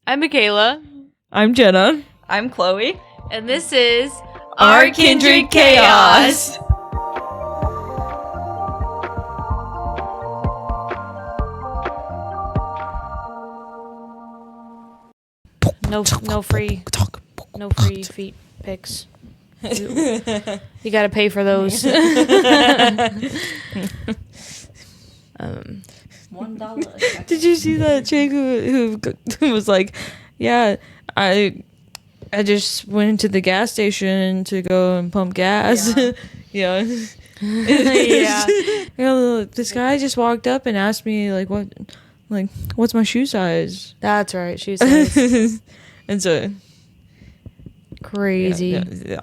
I'm Michaela. I'm Jenna. I'm Chloe. And this is Our Kindred Chaos. No free feet pics. You gotta pay for those. $1. Did you see that chick who was like, yeah, I just went to the gas station to go and pump gas. Yeah. Yeah. This guy just walked up and asked me what's my shoe size? That's right. Shoe size. And so Crazy. yeah.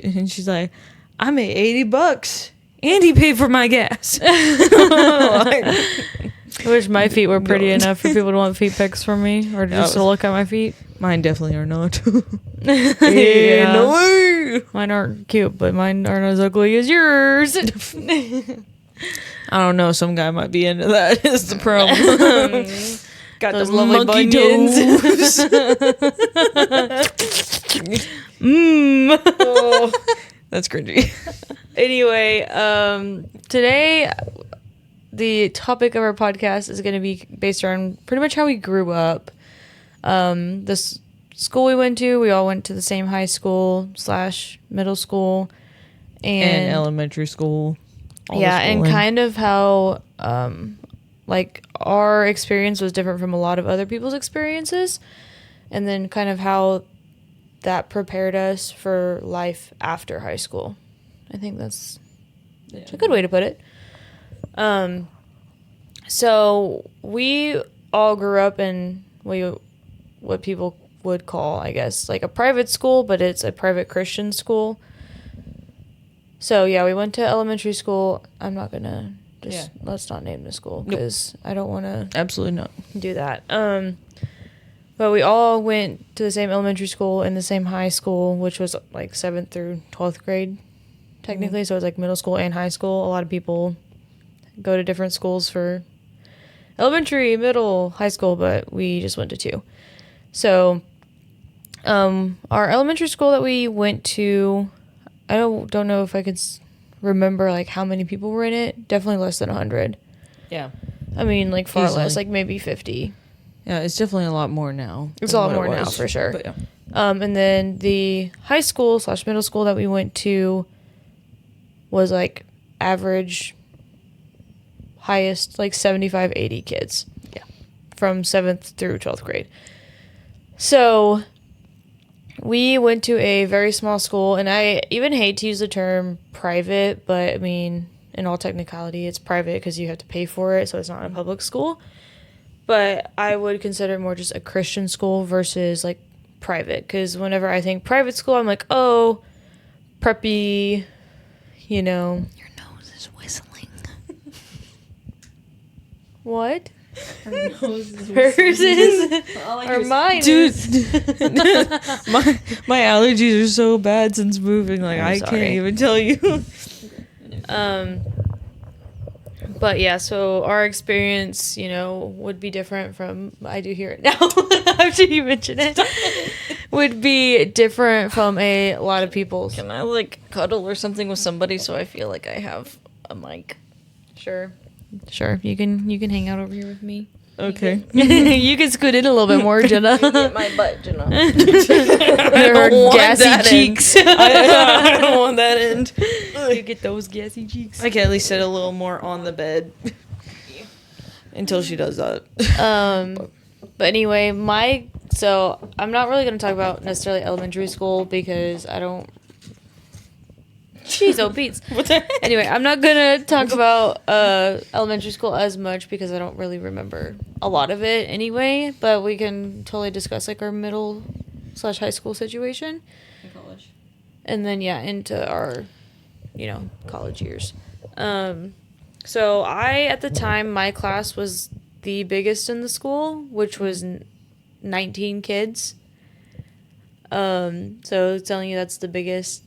And she's like, I made $80 and he paid for my gas. I wish my feet were pretty enough for people to want feet pics from me or just to look at my feet. Mine definitely are not. Yeah. No way. Mine aren't cute, but mine aren't as ugly as yours. I don't know. Some guy might be into that. Is the problem. Got those the lovely monkey bunions. toes. Oh, that's cringy. Anyway, today the topic of our podcast is going to be based around pretty much how we grew up. This school we went to, we all went to the same high school / middle school And elementary school. Yeah, and kind of how our experience was different from a lot of other people's experiences, and then kind of how that prepared us for life after high school. I think that's a good way to put it. So we all grew up in what people would call, I guess, like a private school, but it's a private Christian school. So yeah, we went to elementary school. I'm not gonna let's not name the school because I don't want to absolutely not do that. But we all went to the same elementary school and the same high school, which was like 7th through 12th grade, technically. So it was like middle school and high school. A lot of people go to different schools for elementary, middle, high school, but we just went to 2. So our elementary school that we went to, I don't know if I could remember like how many people were in it. Definitely less than 100. Yeah. I mean, like far Easily. less, like maybe 50. Yeah, it's definitely a lot more now. It's a lot more now, for sure. But yeah. And then the high school / middle school that we went to was like average, highest, like 75, 80 kids. Yeah. From 7th through 12th grade. So we went to a very small school, and I even hate to use the term private, but I mean, in all technicality, it's private because you have to pay for it, so it's not a public school. But I would consider it more just a Christian school versus like private, because whenever I think private school, I'm like, oh, preppy, you know. Your nose is whistling. What? Her nose is Hers is? Or mine Dude, is? my allergies are so bad since moving. Like, I'm I sorry. can't even tell you. But yeah, so our experience, would be different from, I do hear it now after you mention it, would be different from a lot of people's. Can I like cuddle or something with somebody so I feel like I have a mic? Sure. You can hang out over here with me. Okay. You can scoot in a little bit more, Jenna. Get my butt, Jenna. Her gassy cheeks. I don't want that end. You get those gassy cheeks. I can at least sit a little more on the bed until she does that. But anyway, so I'm not really going to talk about necessarily elementary school because I don't. Jeez, oh beats. What the heck? Anyway, I'm not going to talk about elementary school as much because I don't really remember a lot of it anyway, but we can totally discuss like our middle / high school situation. In college. And then, into our, college years. So at the time, my class was the biggest in the school, which was 19 kids. So telling you that's the biggest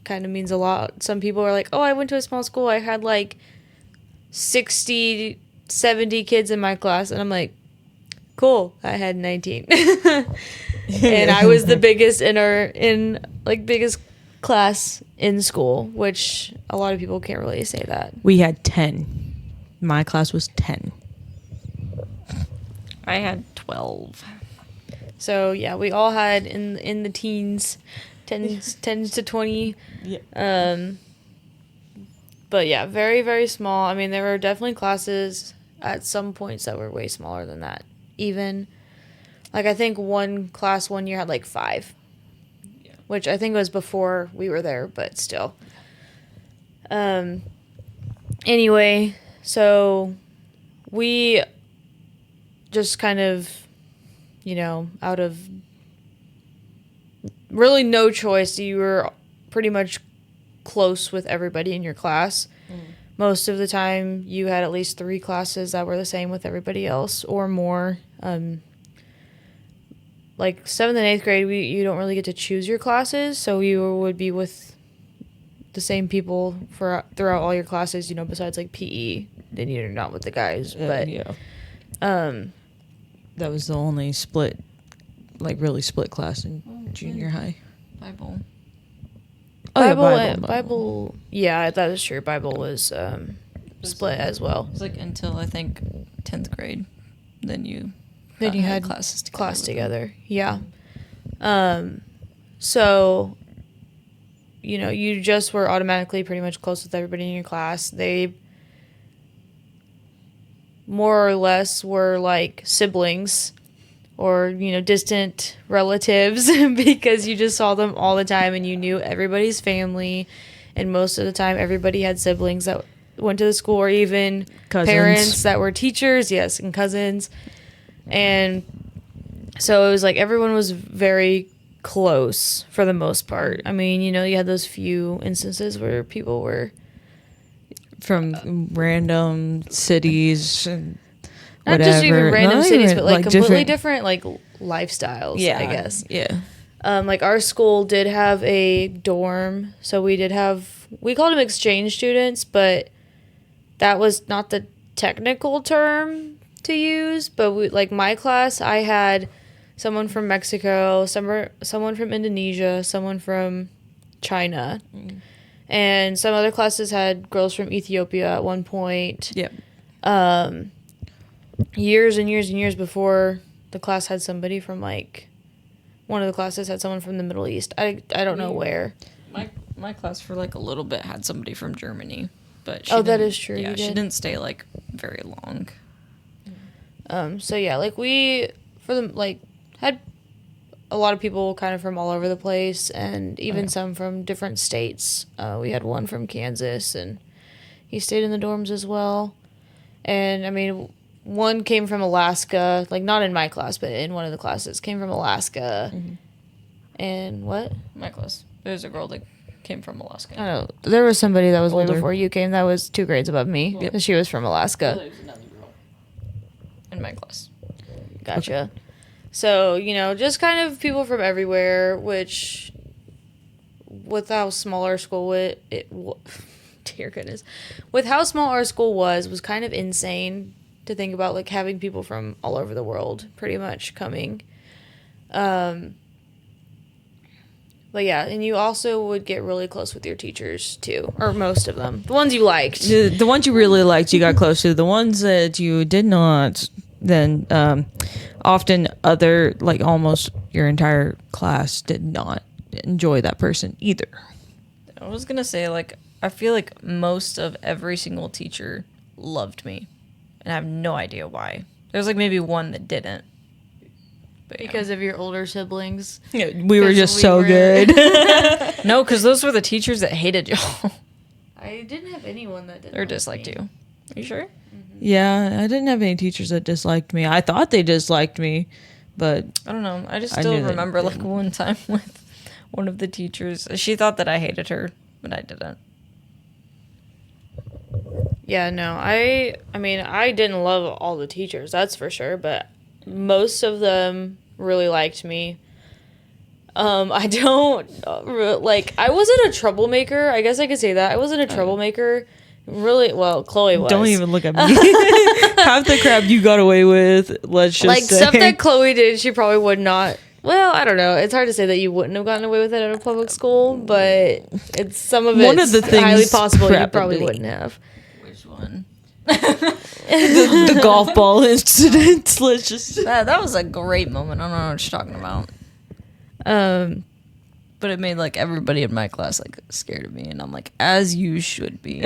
kind of means a lot. Some people are like, oh, I went to a small school. I had like 60, 70 kids in my class. And I'm like, cool. I had 19. And I was the biggest biggest class in school, which a lot of people can't really say that. We had 10. My class was 10. I had 12. So yeah, we all had in the teens, 10s to 20. Yeah. But yeah, very, very small. I mean, there were definitely classes at some points that were way smaller than that. Even, like, I think one class one year had, like, 5. Yeah. Which I think was before we were there, but still. Anyway, so we just kind of, out of really no choice, you were pretty much close with everybody in your class. Most of the time you had at least 3 classes that were the same with everybody else or more. Like 7th and 8th grade, you don't really get to choose your classes, so you would be with the same people throughout all your classes, besides like PE. Then you're not with the guys, but yeah. That was the only really split class in junior high. Bible. Oh, Bible. Yeah, that is true. Bible was split as well. It was like until I think 10th grade. Then you had classes together. Yeah. So, you just were automatically pretty much close with everybody in your class. They more or less were like siblings or, distant relatives because you just saw them all the time and you knew everybody's family. And most of the time, everybody had siblings that went to the school or even cousins. Parents that were teachers. Yes, and cousins. And so it was like everyone was very close for the most part. I mean, you had those few instances where people were from random cities and not whatever. just even random cities, but like completely different like lifestyles, yeah, I guess. Yeah. Like our school did have a dorm, so we called them exchange students, but that was not the technical term to use. But like my class, I had someone from Mexico, someone from Indonesia, someone from China. And some other classes had girls from Ethiopia at one point. Yep. Years and years and years before the class had somebody from one of the classes had someone from the Middle East. I don't know where. My class for like a little bit had somebody from Germany, but that is true. Yeah, she didn't stay like very long. So yeah, like we had a lot of people kind of from all over the place, and even some from different states. We had one from Kansas, and he stayed in the dorms as well. And I mean, one came from Alaska, like not in my class, but in one of the classes, came from Alaska. Mm-hmm. And what? My class. There's a girl that came from Alaska. I don't know. There was somebody that was older. Way before you came that was 2 grades above me. Yep. She was from Alaska. Well, there's another girl in my class. Gotcha. Okay. So, just kind of people from everywhere, which with how small our school dear goodness, with how small our school was kind of insane to think about, like having people from all over the world pretty much coming. But yeah, and you also would get really close with your teachers too, or most of them. The ones you liked. The ones you really liked, you got close to. The ones that you did not, then often almost your entire class did not enjoy that person either. I was going to say, I feel like most of every single teacher loved me, and I have no idea why. There's maybe one that didn't. But, yeah. Because of your older siblings? Yeah, we were just so good. No, because those were the teachers that hated y'all. I didn't have anyone that didn't or disliked you. Are you sure? Mm-hmm. Yeah, I didn't have any teachers that disliked me. I thought they disliked me, but I don't know. I just still remember one time with one of the teachers. She thought that I hated her, but I didn't. Yeah, no. I mean, I didn't love all the teachers, that's for sure, but most of them really liked me. I don't I wasn't a troublemaker. I guess I could say that. I wasn't a troublemaker. Really? Well, Chloe was. Don't even look at me. Half the crap you got away with, let's just like say. stuff that Chloe did, she probably would not. Well, I don't know. It's hard to say that you wouldn't have gotten away with it at a public school, but it's some of it. One of the things highly possible you probably. probably wouldn't have. Which one? the golf ball incident. Let's just. That was a great moment. I don't know what you're talking about. But it made like everybody in my class like scared of me, and I'm like, as you should be.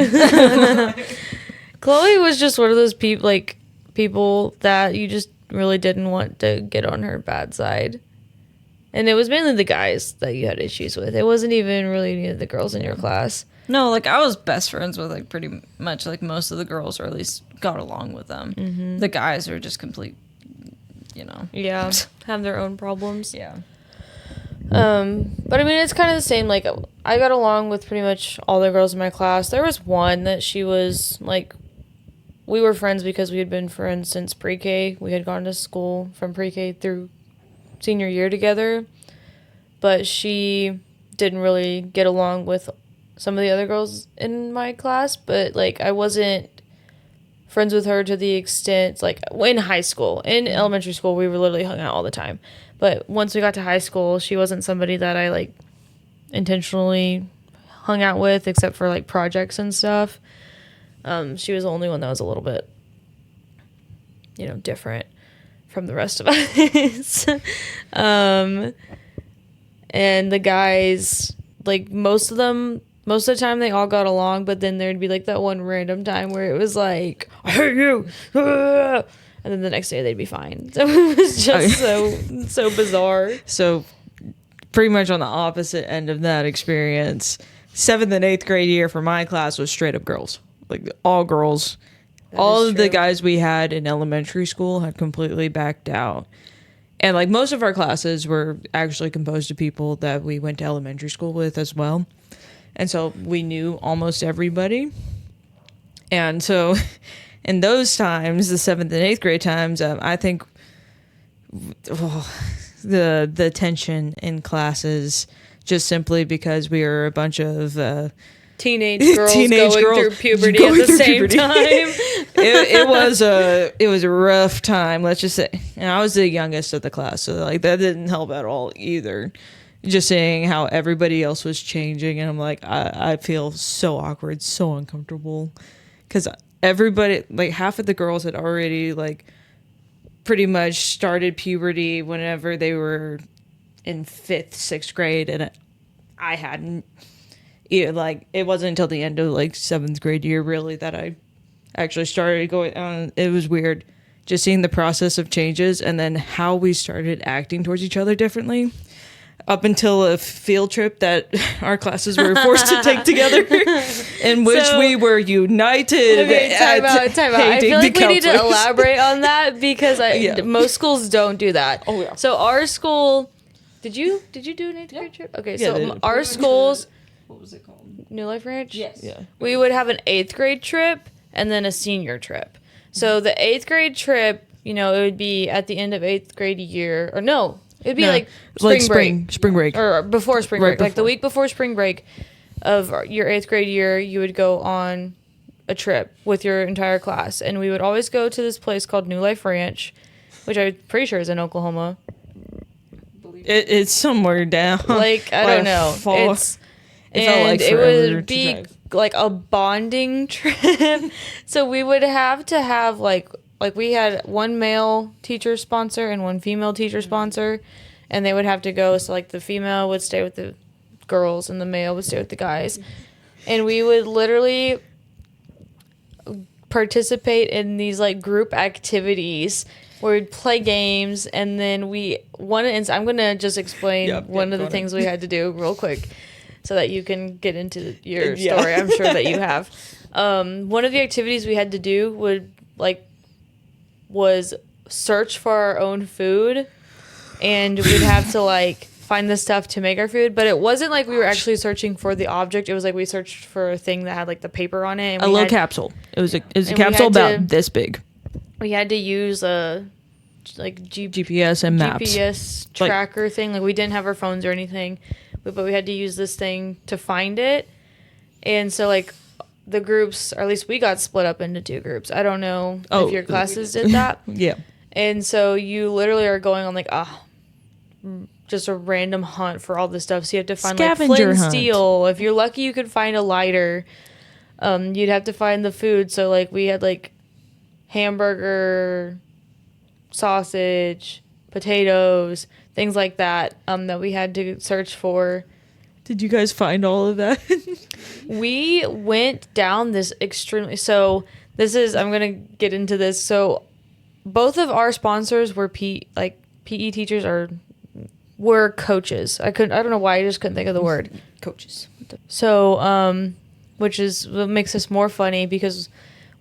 Chloe was just one of those people that you just really didn't want to get on her bad side. And it was mainly the guys that you had issues with. It wasn't even really any of the girls in your class. No, like I was best friends with like pretty much like most of the girls, or at least got along with them. Mm-hmm. The guys are just complete, Yeah, have their own problems. Yeah. But I mean, it's kind of the same. Like, I got along with pretty much all the girls in my class. There was one that she was like, we were friends because we had been friends since pre-K. We had gone to school from pre-K through senior year together, but she didn't really get along with some of the other girls in my class. But like, I wasn't friends with her to the extent, like in high school. In elementary school, we were literally hung out all the time. But once we got to high school, she wasn't somebody that I like intentionally hung out with, except for like projects and stuff. She was the only one that was a little bit, different from the rest of us. And the guys, like most of the time they all got along, but then there'd be like that one random time where it was like, I hate you. And then the next day they'd be fine. So it was just so bizarre. So pretty much on the opposite end of that experience, 7th and 8th grade year for my class was straight up girls. Like all girls. All of the guys we had in elementary school had completely backed out. And like most of our classes were actually composed of people that we went to elementary school with as well. And so we knew almost everybody. And so in those times, the 7th and 8th grade times, I think the tension in classes, just simply because we were a bunch of teenage girls going through puberty at the same time. it was a rough time, let's just say. And I was the youngest of the class, so like that didn't help at all either. Just seeing how everybody else was changing, and I'm like, I feel so awkward, so uncomfortable, because everybody, like half of the girls had already like pretty much started puberty whenever they were in 5th, 6th grade, and I hadn't. Like it wasn't until the end of like 7th grade year really that I actually started going on. It was weird just seeing the process of changes and then how we started acting towards each other differently. Up until a field trip that our classes were forced to take together, in which we were united. Okay, time out. I feel like we need to elaborate on that because most schools don't do that. Oh yeah. So our school, did you do an 8th grade trip? Okay, so our schools, What was it called? New Life Ranch. Yes. Yeah. We would have an 8th grade trip and then a senior trip. So the 8th grade trip, it would be at the end of 8th grade year, or no. It'd be like spring break. Or before spring break. Like the week before spring break of your 8th grade year, you would go on a trip with your entire class. And we would always go to this place called New Life Ranch, which I'm pretty sure is in Oklahoma. It's somewhere down. Like, I don't know. It would be like a bonding trip. So we would have to have like we had one male teacher sponsor and one female teacher sponsor, and they would have to go. So like the female would stay with the girls and the male would stay with the guys, and we would literally participate in these like group activities where we'd play games, and then I'm gonna just explain one of the things we had to do real quick so that you can get into your story. I'm sure that you have. One of the activities we had to do was search for our own food, and we'd have to like find the stuff to make our food, but it wasn't like we were actually searching for the object. It was like we searched for a thing that had like the paper on it. And a little capsule. It was a capsule about this big. We had to use a GPS and maps. GPS tracker thing. Like we didn't have our phones or anything, but we had to use this thing to find it. And so like the groups, or at least we got split up into 2 groups. I don't know Oh, if your classes did that. Yeah. And so you literally are going on like just a random hunt for all this stuff. So you have to find like flint Scavenger and hunt. steel. If you're lucky, you could find a lighter. You'd have to find the food. So like we had like hamburger, sausage, potatoes, things like that that we had to search for. Did you guys find all of that? We went down this extremely, so this is, I'm gonna get into this. So both of our sponsors were PE teachers, or were coaches. I don't know why, I just couldn't think of the word. Coaches. So which is what makes this more funny, because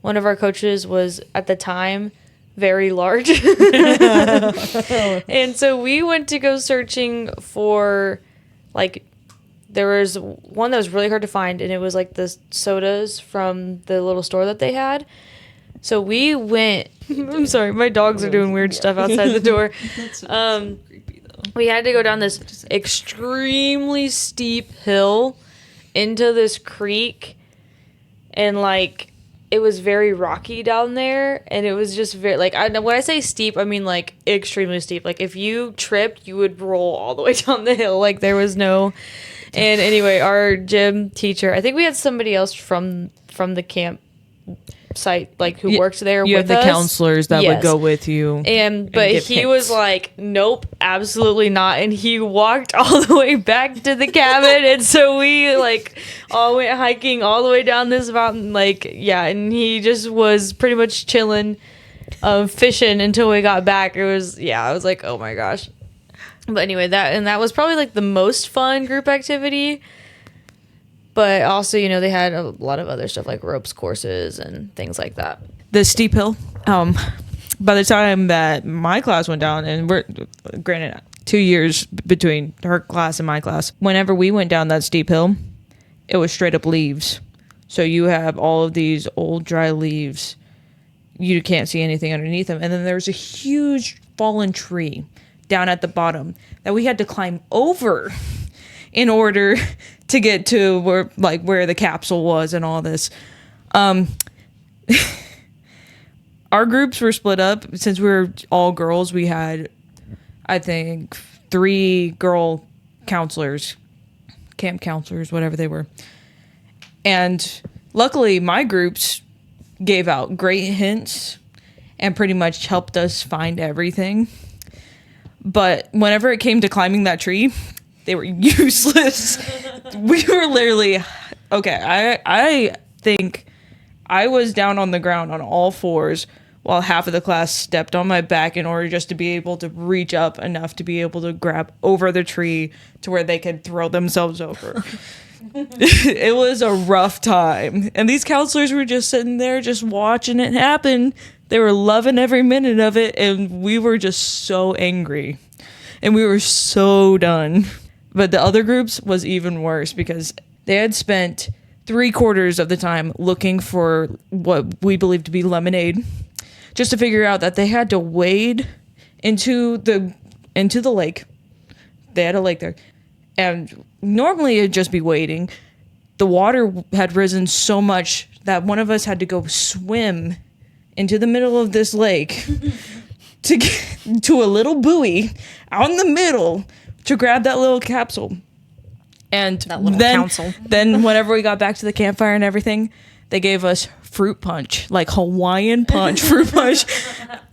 one of our coaches was at the time very large. And so we went to go searching for, like, there was one that was really hard to find, and it was like the sodas from the little store that they had. So we went. I'm sorry, my dogs are doing weird stuff outside the door. That's so creepy though. We had to go down this extremely steep hill into this creek, and like it was very rocky down there, and it was just very, like, when I say steep, I mean like extremely steep. Like if you tripped, you would roll all the way down the hill. Like there was no. And anyway, our gym teacher, I think we had somebody else from the camp site, like, who worked there You with have the us. counselors that would Yes. go with you. But get he picked. was like, nope, absolutely not. And he walked all the way back to the cabin. And so we like all went hiking all the way down this mountain. Like, yeah. And he just was pretty much chilling, fishing until we got back. It was, yeah, I was like, oh my gosh. But anyway, that was probably like the most fun group activity. But also, you know, they had a lot of other stuff like ropes courses and things like that. The steep hill. By the time that my class went down, and we're granted 2 years between her class and my class, whenever we went down that steep hill, it was straight up leaves. So you have all of these old dry leaves. You can't see anything underneath them. And then there's a huge fallen tree down at the bottom that we had to climb over in order to get to where the capsule was and all this. Our groups were split up. Since we were all girls, we had, I think, 3 girl counselors, camp counselors, whatever they were. And luckily, my groups gave out great hints and pretty much helped us find everything. But whenever it came to climbing that tree, they were useless. We were literally, okay, I think I was down on the ground on all fours while half of the class stepped on my back in order just to be able to reach up enough to be able to grab over the tree to where they could throw themselves over. It was a rough time. And these counselors were just sitting there just watching it happen. They were loving every minute of it, and we were just so angry. And we were so done. But the other groups was even worse because they had spent 3/4 of the time looking for what we believed to be lemonade, just to figure out that they had to wade into the lake. They had a lake there. And normally it'd just be wading. The water had risen so much that one of us had to go swim into the middle of this lake to get to a little buoy out in the middle to grab that little capsule. And That little council. then whenever we got back to the campfire and everything, they gave us fruit punch, like Hawaiian punch, fruit punch.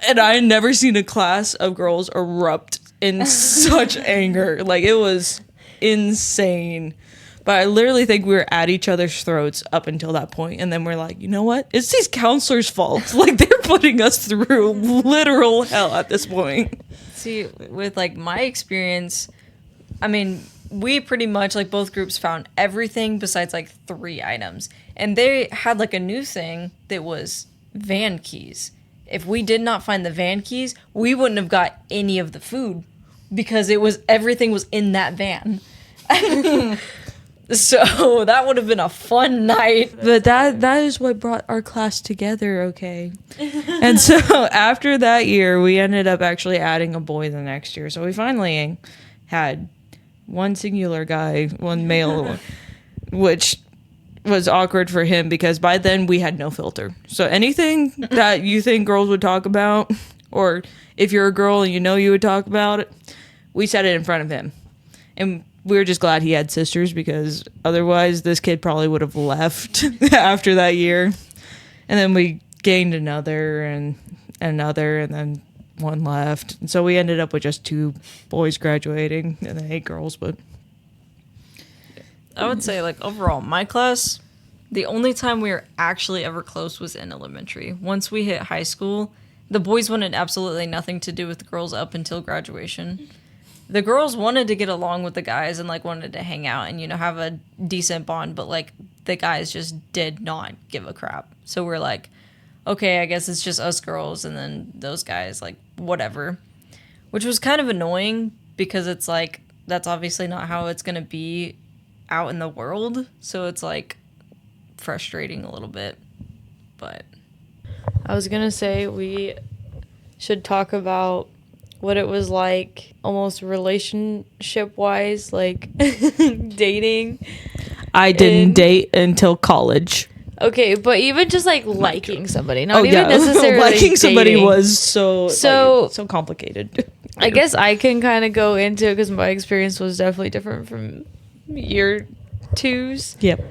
And I had never seen a class of girls erupt in such anger. Like, it was insane. But I literally think we were at each other's throats up until that point. And then we're like, you know what? It's these counselors' fault. Like, they're putting us through literal hell at this point. See, with like my experience, I mean, we pretty much, like, both groups found everything besides like 3 items. And they had like a new thing that was van keys. If we did not find the van keys, we wouldn't have got any of the food because everything was in that van. So that would have been a fun night. But that is what brought our class together, okay? And so after that year, we ended up actually adding a boy the next year. So we finally had one singular guy, one male, which was awkward for him because by then we had no filter. So anything that you think girls would talk about, or if you're a girl and you know you would talk about it, we said it in front of him. And we were just glad he had sisters because otherwise this kid probably would have left after that year. And then we gained another and another, and then one left. And so we ended up with just 2 boys graduating and then 8 girls. But I would say, like, overall, my class, the only time we were actually ever close was in elementary. Once we hit high school, the boys wanted absolutely nothing to do with the girls up until graduation. The girls wanted to get along with the guys and, like, wanted to hang out and, you know, have a decent bond, but, like, the guys just did not give a crap. So we're like, okay, I guess it's just us girls, and then those guys, like, whatever. Which was kind of annoying because it's like, that's obviously not how it's going to be out in the world, so it's like frustrating a little bit. But I was gonna say we should talk about what it was like almost relationship wise, like dating. I didn't date until college. Okay, but even just like liking somebody, not even necessarily liking somebody dating. was so complicated. I guess I can kind of go into it because my experience was definitely different from year 2's. Yep.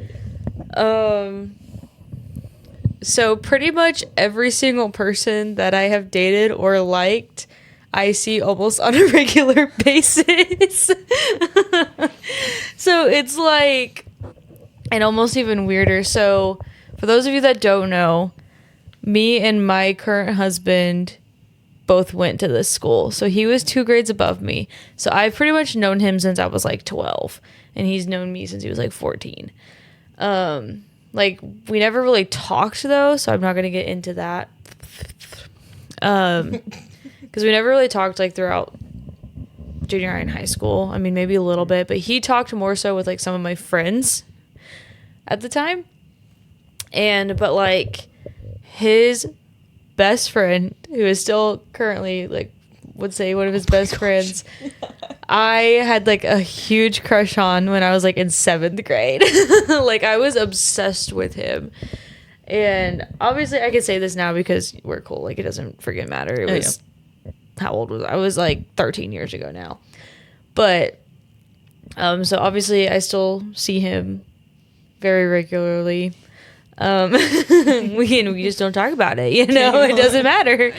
So pretty much every single person that I have dated or liked, I see almost on a regular basis. So it's like, and almost even weirder. So for those of you that don't know, me and my current husband both went to this school. So he was 2 grades above me. So I've pretty much known him since I was like 12. And he's known me since he was like 14. Like, we never really talked, though, so I'm not going to get into that. Because we never really talked, like, throughout junior high and high school. I mean, maybe a little bit. But he talked more so with, like, some of my friends at the time. But, like, his best friend, who is still currently, like, would say one of his best friends, I had like a huge crush on when I was like in 7th grade. Like, I was obsessed with him. And obviously I can say this now because we're cool. Like, it doesn't freaking matter. It was, how old was I? I was like 13 years ago now. But, so obviously I still see him very regularly. We just don't talk about it, you know. It doesn't matter.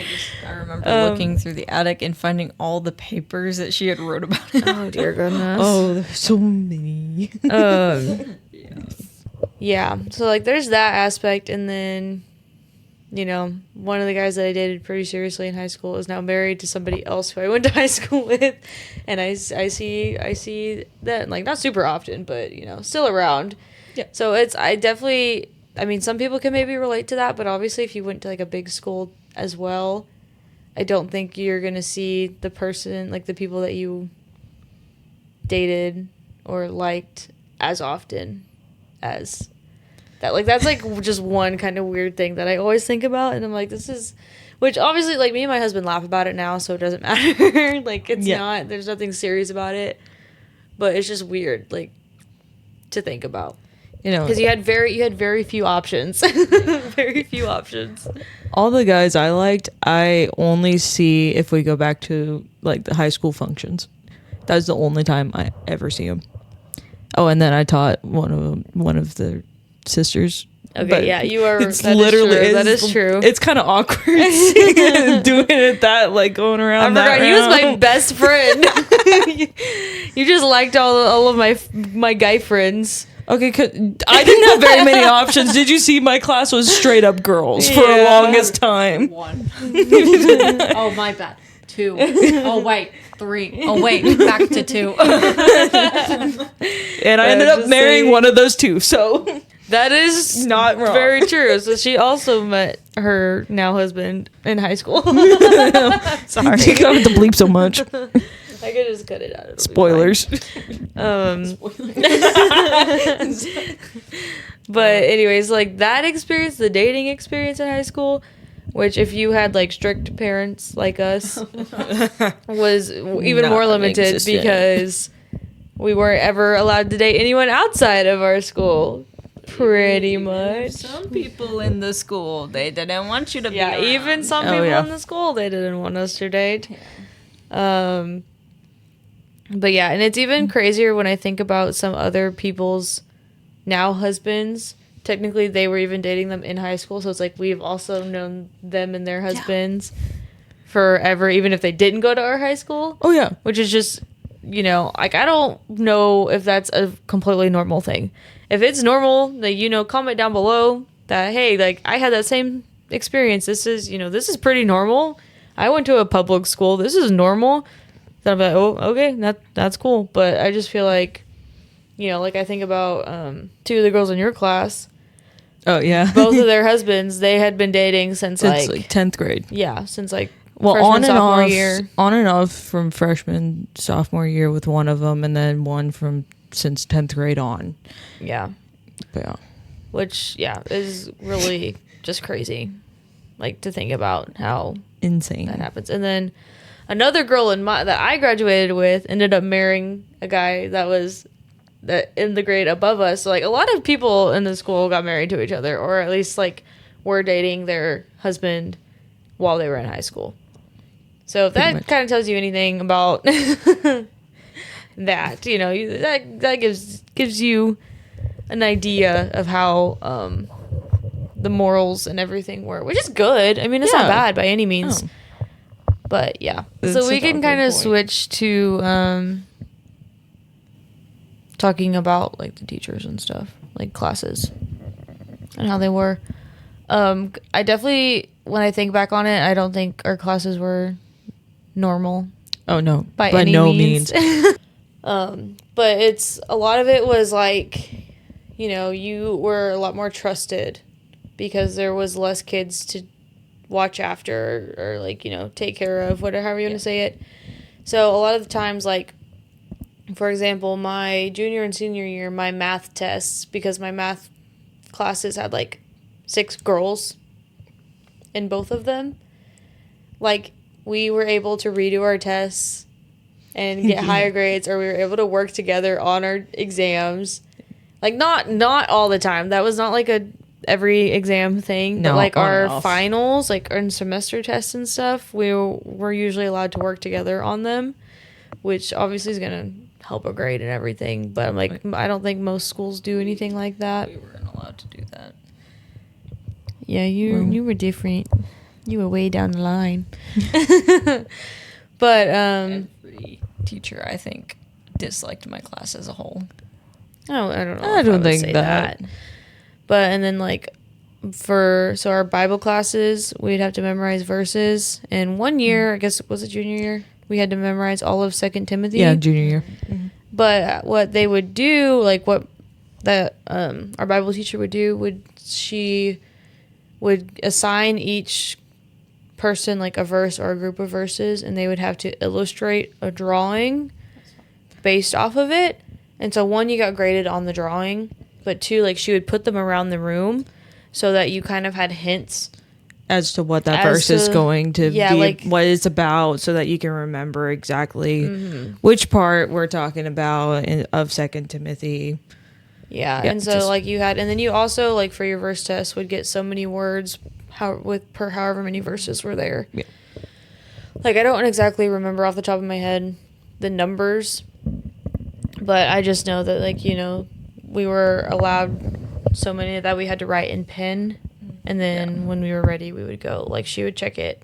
I remember looking through the attic and finding all the papers that she had wrote about it. Oh dear goodness. Oh, there's so many. Yeah. So like, there's that aspect, and then, you know, one of the guys that I dated pretty seriously in high school is now married to somebody else who I went to high school with, and I see that, like, not super often, but, you know, still around. Yeah. So I mean, some people can maybe relate to that, but obviously if you went to like a big school as well, I don't think you're going to see the person, like the people that you dated or liked as often as that. Like, that's like just one kind of weird thing that I always think about. And I'm like, which obviously, like, me and my husband laugh about it now, so it doesn't matter. Like, it's not, there's nothing serious about it, but it's just weird, like, to think about. You know, because you had very few options. Very few options. All the guys I liked, I only see if we go back to like the high school functions. That's the only time I ever see them. Oh, and then I taught one of the sisters. Okay, but yeah, you are. It's literally that is true. It's kind of awkward doing it that, like, going around. I forgot he was my best friend. You just liked all of my guy friends. Okay, I didn't have very many options. Did you see my class was straight up girls for the longest time? 1. Oh, my bad. 2. Oh, wait. 3. Oh, wait. Back to 2. And I ended up marrying one of those 2, so that is not wrong. Very true. So she also met her now husband in high school. Sorry. You don't have to bleep so much. I could just cut it out. It'll Spoilers. But anyways, like, that experience, the dating experience in high school, which if you had like strict parents like us, was even more limited because we weren't ever allowed to date anyone outside of our school. Pretty much. Some people in the school, they didn't want you to be Yeah, around. even some Oh, people yeah. in the school, they didn't want us to date. But yeah, and it's even crazier when I think about some other people's now husbands. Technically, they were even dating them in high school, so it's like we've also known them and their husbands forever, even if they didn't go to our high school. Oh yeah. Which is just, you know, like, I don't know if that's a completely normal thing. If it's normal, like, you know, comment down below that, hey, like, I had that same experience. This is, you know, this is pretty normal. I went to a public school. This is normal. Then I'm like, oh, okay, that's cool. But I just feel like, you know, like, I think about two of the girls in your class. Oh yeah. Both of their husbands, they had been dating since Since like 10th grade. yeah, since like Well, freshman, on and sophomore off, year. on and off from freshman, sophomore year with one of them, and then one from since 10th grade on. Yeah. But yeah. Which, yeah, is really just crazy. Like, to think about how Insane. that happens. And then another girl that I graduated with ended up marrying a guy that was in the grade above us. So, like, a lot of people in the school got married to each other, or at least, like, were dating their husband while they were in high school. So if that kind of tells you anything about that, you know, that gives you an idea of how the morals and everything were, which is good. I mean, it's not bad by any means. Oh. But yeah. It's So we a can valid kind of point. switch to talking about like the teachers and stuff, like classes and how they were. I definitely, when I think back on it, I don't think our classes were normal Oh no. by By any no means. means. But it's a lot of it was like, you know, you were a lot more trusted because there was less kids to watch after or like, you know, take care of, whatever, however you want to say it. So a lot of the times, like, for example, my junior and senior year, my math tests, because my math classes had like 6 girls in both of them, like, we were able to redo our tests and get higher grades, or we were able to work together on our exams. Like, not all the time. That was not like a every exam thing. No, but like on and our off. finals, like our semester tests and stuff, we were usually allowed to work together on them, which obviously is gonna help a grade and everything. But I'm like, I don't think most schools do anything like that. We weren't allowed to do that. Yeah, you were different. You were way down the line. But Every teacher, I think, disliked my class as a whole. I don't know. I if don't would think say that. But and then like so our Bible classes, we'd have to memorize verses. And one year, I guess was it junior year, we had to memorize all of 2 Timothy. Yeah, junior year. But what they would do, like what that our Bible teacher would do, she would assign each person like a verse or a group of verses, and they would have to illustrate a drawing based off of it. And so 1, you got graded on the drawing, but 2, like, she would put them around the room so that you kind of had hints As to what that As verse is to- going to yeah, be, like- what it's about, so that you can remember exactly which part we're talking about of 2 Timothy. Yeah, Yeah, and so just- like you had, and then you also like for your verse test would get so many words per however many verses were there. Yeah. Like, I don't exactly remember off the top of my head the numbers, but I just know that, like, you know, we were allowed so many that we had to write in pen, and then when we were ready, we would go, like, she would check it,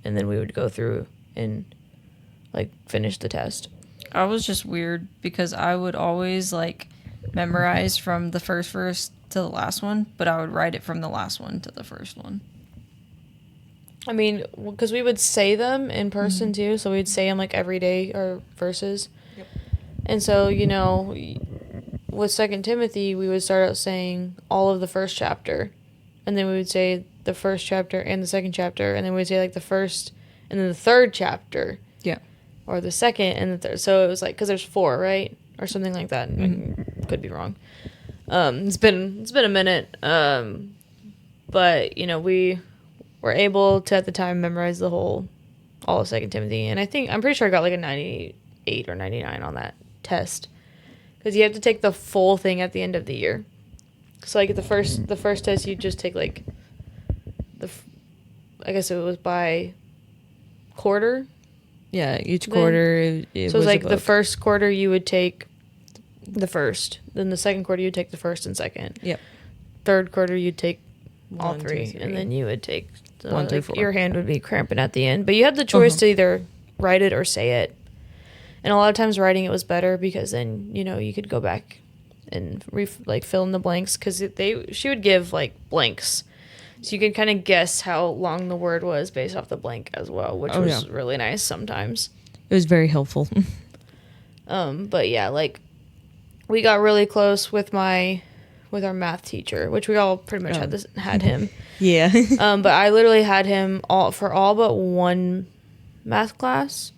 and then we would go through and like finish the test. I was just weird because I would always like memorize from the first verse to the last one, but I would write it from the last one to the first one. I mean, because we would say them in person too, so we'd say them like every day, our verses. Yep. And so, you know, with 2 Timothy, we would start out saying all of the first chapter, and then we would say the first chapter and the second chapter, and then we'd say like the first and then the third chapter. Yeah. Or the second and the third. So it was like, because there's 4, right? Or something like that. I could be wrong. It's been a minute. But, you know, we were able to at the time memorize all of 2 Timothy. And I'm pretty sure I got like a 98 or 99 on that test. Because you have to take the full thing at the end of the year. So like the first test you just take like I guess it was by quarter. Yeah, each quarter. So it was like the first quarter you would take the first, then the second quarter you'd take the first and second. Yep. Third quarter you'd take all 1, 2, three, 3. and then you would take 1 through 4. Your hand would be cramping at the end, but you had the choice to either write it or say it. And a lot of times writing it was better because then you could go back and fill in the blanks because she would give like blanks, so you could kind of guess how long the word was based off the blank as well, which was really nice sometimes. It was very helpful. But yeah, like we got really close with our math teacher, which we all pretty much had him. Yeah. But I literally had him all but one math class.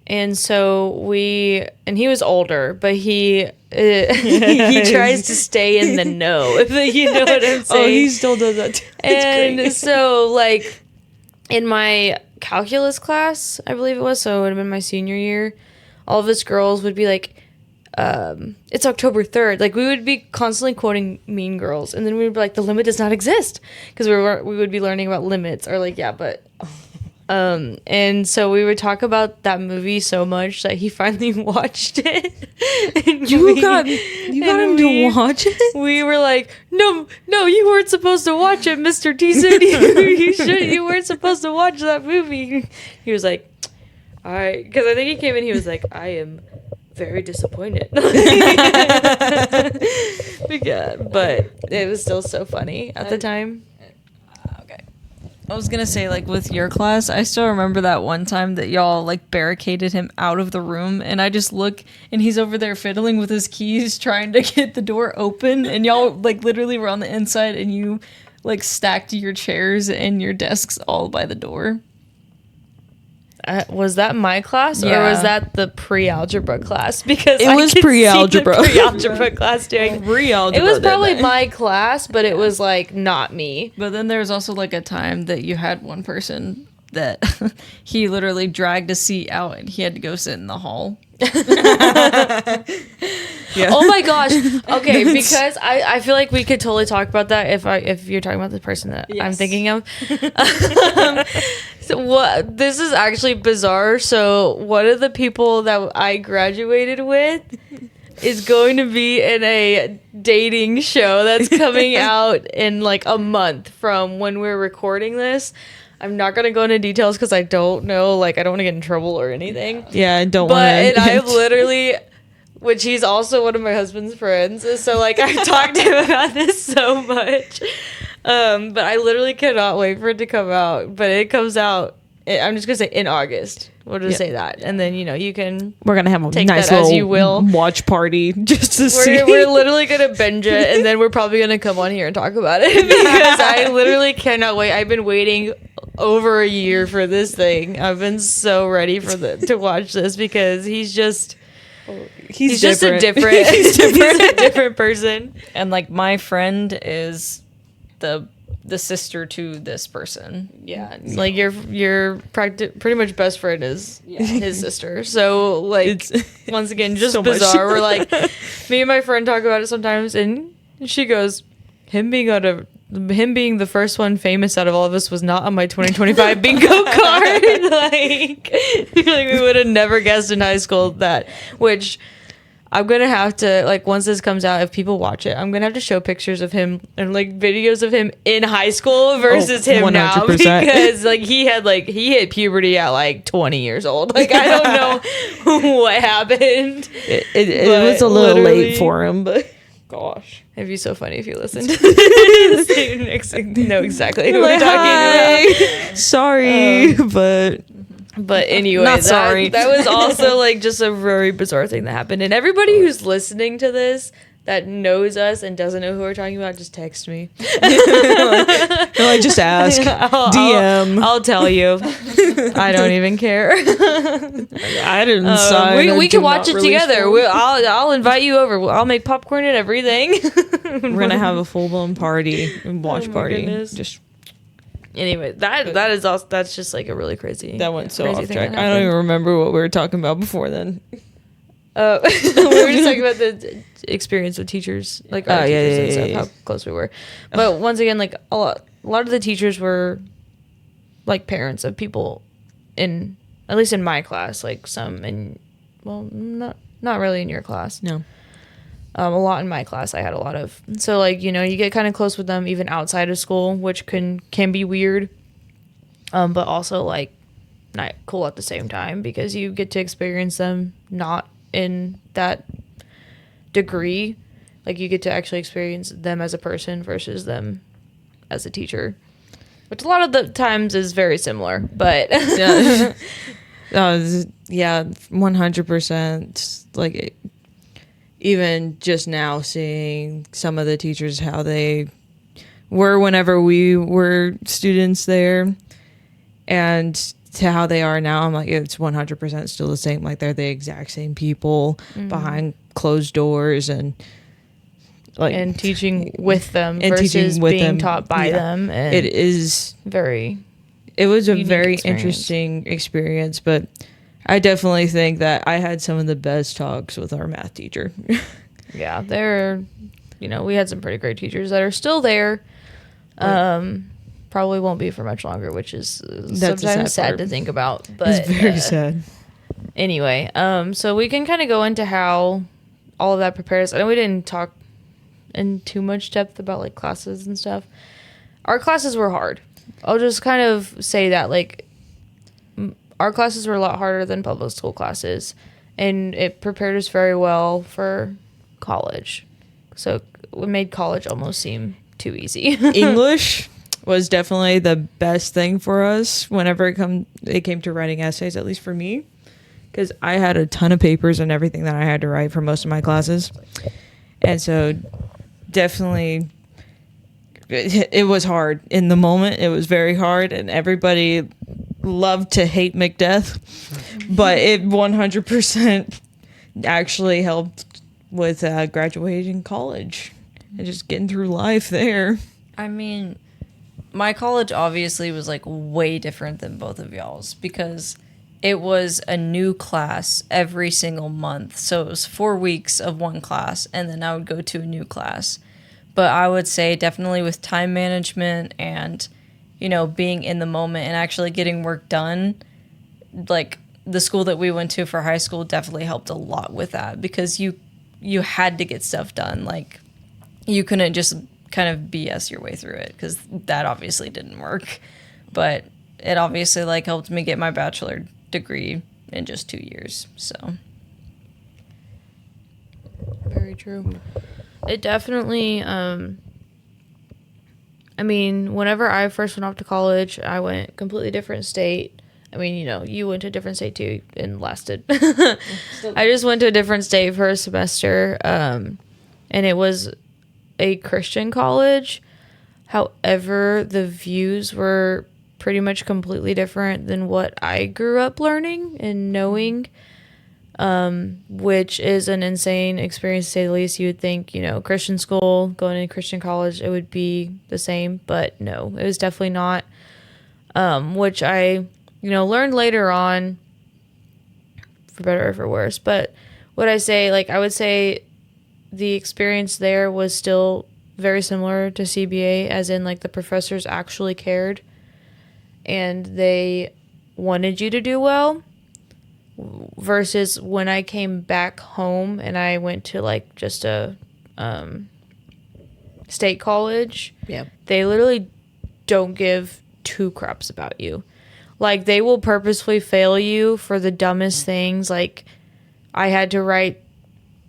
And so he was older, but he tries to stay in the know, if you know what I'm saying. Oh, he still does that too. And so like in my calculus class, I believe it was, so it would have been my senior year, all of us girls would be like, it's October 3rd. Like we would be constantly quoting Mean Girls, and then we would be like, the limit does not exist, because we would be learning about limits, or like, yeah, but and so we would talk about that movie so much that he finally watched it. And You got him to watch it? We were like, no, you weren't supposed to watch it, Mr. T said you weren't supposed to watch that movie. He was like, all right, because I think he came in, he was like, I am very disappointed. Yeah, but it was still so funny at the time. Okay. I was gonna say, like, with your class, I still remember that one time that y'all, like, barricaded him out of the room, and I just look, and he's over there fiddling with his keys, trying to get the door open, and y'all, like, literally were on the inside, and you, like, stacked your chairs and your desks all by the door. Was that my class, or Yeah. was that the pre-algebra class? Because It I was could see pre-algebra. the pre-algebra class doing. Pre-algebra It was did probably that. my class, but it was like not me. But then there was also, like, a time that you had one person that he literally dragged a seat out, and he had to go sit in the hall. Yeah. Oh my gosh. Okay, because I feel like we could totally talk about that if you're talking about the person that I'm Yes. thinking of. So this is actually bizarre. So one of the people that I graduated with is going to be in a dating show that's coming out in like a month from when we're recording this. I'm not going to go into details because I don't know, like I don't want to get in trouble or anything. Yeah, I don't But want to. I literally, which he's also one of my husband's friends, so like I've talked to him about this so much. But I literally cannot wait for it to come out. But it comes out, I'm just gonna say in August. We'll just say that, and then you can. We're gonna have a Take nice that as little you will. watch party just to see. We're literally gonna binge it, and then we're probably gonna come on here and talk about it because I literally cannot wait. I've been waiting over a year for this thing. I've been so ready to watch this because he's just just a different he's a different person. And, like, my friend is the sister to this person. Yeah, like your pretty much best friend is his sister. So like once again, just so much. bizarre. We're like, me and my friend talk about it sometimes, and she goes, him being the first one famous out of all of us was not on my 2025 bingo card. like we would have never guessed in high school that, which I'm gonna have to, like, once this comes out, if people watch it, I'm gonna have to show pictures of him and like videos of him in high school versus him now, 100%. because like he hit puberty at like 20 years old. Like I don't know what happened. It was a little literally- late for him, but gosh. It'd be so funny if you listened to this. Know exactly who we're talking about. Sorry, but anyway, Not sorry. That was also like just a very bizarre thing that happened. And everybody who's listening to this that knows us and doesn't know who we're talking about, just text me. I just ask. DM. I'll tell you. I don't even care. I didn't sign. We a can do watch not it release together. form. I'll invite you over. I'll make popcorn and everything. We're gonna have a full blown party and watch Oh my party. goodness. Just Anyway, that is also, that's just like a really crazy. that went so crazy off thing track. that I don't happened. even remember what we were talking about before then. We were just talking about the experience with teachers, like our teachers and stuff, how close we were. But once again, like a lot of the teachers were like parents of people at least in my class, like some not really in your class. No. A lot in my class I had a lot of. So like, you get kind of close with them even outside of school, which can be weird. But also like not cool at the same time because you get to experience them not in that degree. Like you get to actually experience them as a person versus them as a teacher. Which a lot of the times is very similar, but yeah, 100%. Like, even just now seeing some of the teachers, how they were whenever we were students there, and to how they are now, I'm like, it's 100% still the same. Like, they're the exact same people behind closed doors and teaching with them and versus being taught by them. And it is very. It was a very experience. interesting experience, but I definitely think that I had some of the best talks with our math teacher. Yeah, we had some pretty great teachers that are still there. Probably won't be for much longer, which is sometimes sad to think about. But it's very sad. Anyway, so we can kind of go into how all of that prepares. I know we didn't talk in too much depth about like classes and stuff. Our classes were hard. I'll just kind of say that like our classes were a lot harder than public school classes, and it prepared us very well for college. So it made college almost seem too easy. English was definitely the best thing for us whenever it came to writing essays, at least for me, because I had a ton of papers and everything that I had to write for most of my classes. And so definitely it was hard in the moment. It was very hard, and everybody loved to hate Macbeth, but it 100% actually helped with graduating college and just getting through life there. I mean, my college obviously was like way different than both of y'all's because it was a new class every single month. So it was 4 weeks of one class, and then I would go to a new class. But I would say definitely with time management and, being in the moment and actually getting work done, like the school that we went to for high school definitely helped a lot with that because you had to get stuff done. Like, you couldn't just kind of BS your way through it because that obviously didn't work. But it obviously like helped me get my bachelor degree in just 2 years. So Very true. It definitely, whenever I first went off to college, I went completely different state. I mean, you went to a different state too and lasted. I just went to a different state for a semester, and it was a Christian college. However, the views were pretty much completely different than what I grew up learning and knowing, which is an insane experience to say the least. You would think, Christian school, going to Christian college, it would be the same, but no, it was definitely not, which I, learned later on, for better or for worse. But what I say, like, I would say the experience there was still very similar to CBA, as in, like, the professors actually cared and they wanted you to do well, versus when I came back home and I went to, like, just a state college. Yeah. They literally don't give two craps about you. Like, they will purposefully fail you for the dumbest things. Like, I had to write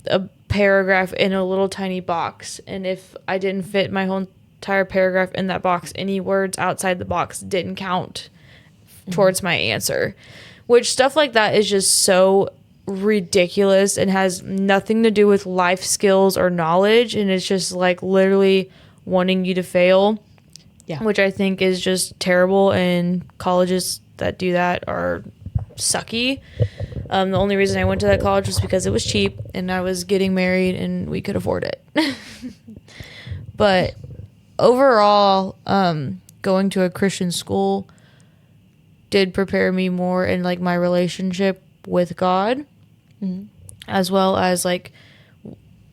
a paragraph in a little tiny box, and if I didn't fit my whole entire paragraph in that box, any words outside the box didn't count towards my answer. Which, stuff like that is just so ridiculous and has nothing to do with life skills or knowledge, and it's just like literally wanting you to fail. Yeah. Which I think is just terrible, and colleges that do that are sucky. The only reason I went to that college was because it was cheap and I was getting married and we could afford it. But overall, going to a Christian school did prepare me more in, like, my relationship with God. as well as like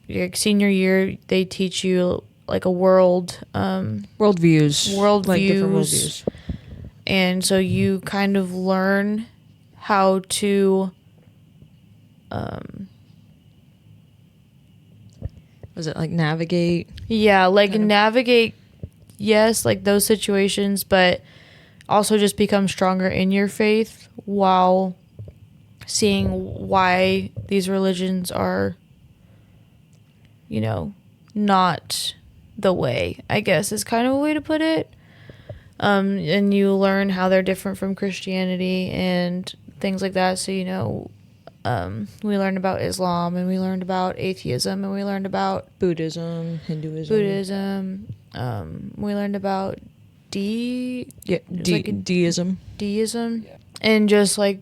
your senior year, they teach you like a Worldviews. Like different worldviews. And so you kind of learn how to Was it like navigate? like Kind of. navigate, yes, like those situations, but also just become stronger in your faith while seeing why these religions are, not the way, I guess is kind of a way to put it. And you learn how they're different from Christianity and things like that. So, we learned about Islam, and we learned about atheism, and we learned about Buddhism, Hinduism. We learned about deism. deism, and just like